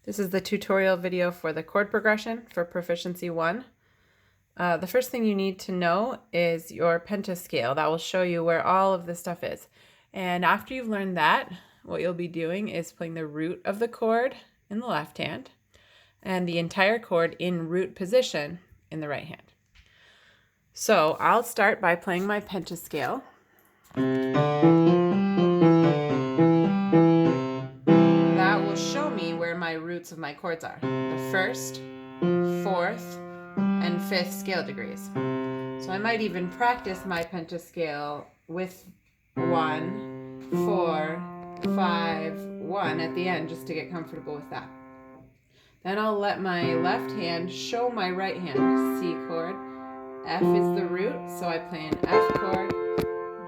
This is the tutorial video for the chord progression for Proficiency 1. The first thing you need to know is your pentascale. That will show you where all of this stuff is. And after you've learned that, what you'll be doing is playing the root of the chord in the left hand and the entire chord in root position in the right hand. So I'll start by playing my pentascale. That will show me where my roots of my chords are. The first, fourth, and fifth scale degrees. So I might even practice my pentascale with 1, 4, 5, 1 at the end just to get comfortable with that. Then I'll let my left hand show my right hand. C chord, F is the root, so I play an F chord.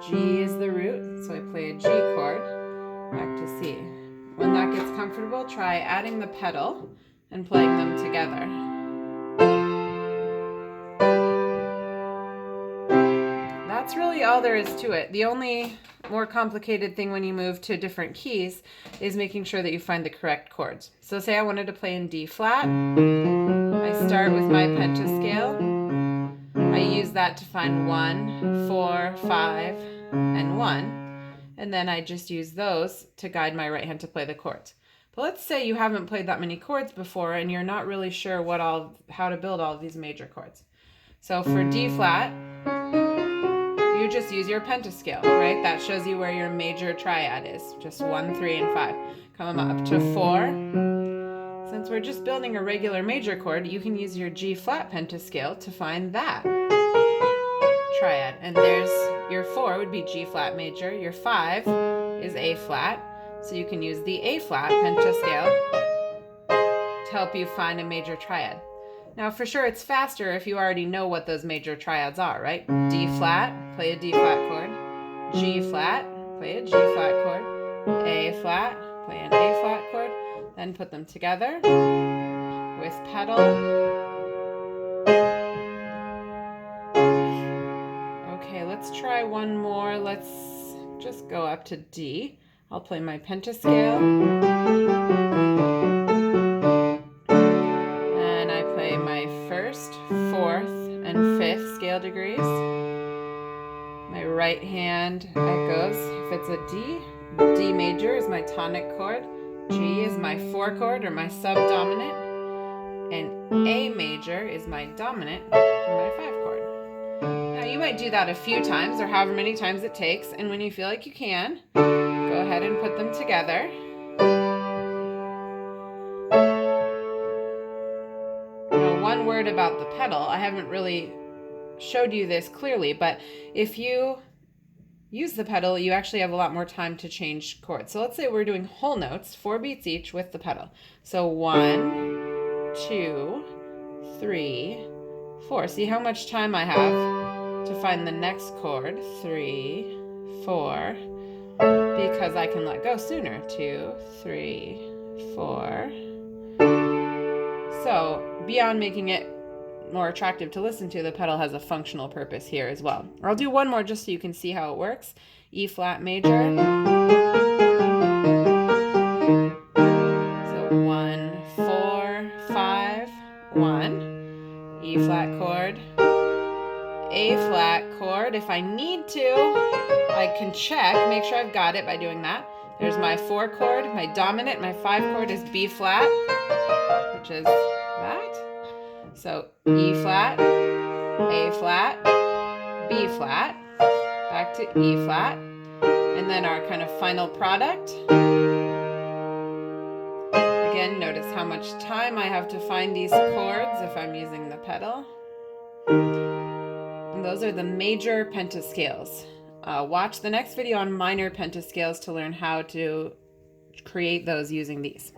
G is the root, so I play a G chord. Back to C. When that gets comfortable, try adding the pedal and playing them together. That's really all there is to it. The only more complicated thing when you move to different keys is making sure that you find the correct chords. So say I wanted to play in D flat. I start with my pentascale. I use that to find 1, 4, 5, and 1. And then I just use those to guide my right hand to play the chords. But let's say you haven't played that many chords before and you're not really sure how to build all of these major chords. So for D flat, you just use your pentascale, right? That shows you where your major triad is. Just 1, 3, and 5. Come up to 4. Since we're just building a regular major chord, you can use your G flat pentascale to find that triad. And there's your 4 would be G flat major. Your 5 is A flat. So you can use the A flat pentascale to help you find a major triad. Now for sure it's faster if you already know what those major triads are, right? D flat, play a D flat chord. G flat, play a G flat chord. A flat, play an A flat chord. Then put them together with pedal. Okay, let's try one more. Let's just go up to D. I'll play my pentascale. And I play my first, fourth, and fifth scale degrees. My right hand echoes. If it's a D, D major is my tonic chord. G is my 4 chord or my subdominant. And A major is my dominant or my 5 chord. Now you might do that a few times or however many times it takes, and when you feel like you can, go ahead and put them together. Now, one word about the pedal, I haven't really showed you this clearly, but if you use the pedal, you actually have a lot more time to change chords. So let's say we're doing whole notes, 4 beats each with the pedal. So 1, 2, 3, 4. See how much time I have to find the next chord. 3, 4, because I can let go sooner. 2, 3, 4. So beyond making it more attractive to listen to, the pedal has a functional purpose here as well. I'll do one more just so you can see how it works. E flat major. So 1, 4, 5, 1. E flat chord. A flat chord. If I need to, I can check, make sure I've got it by doing that. There's my 4 chord, my dominant, my 5 chord is B flat, which is that. So E flat, A flat, B flat, back to E flat, and then our kind of final product. Again, notice how much time I have to find these chords if I'm using the pedal. And those are the major pentascales. Watch the next video on minor pentascales to learn how to create those using these.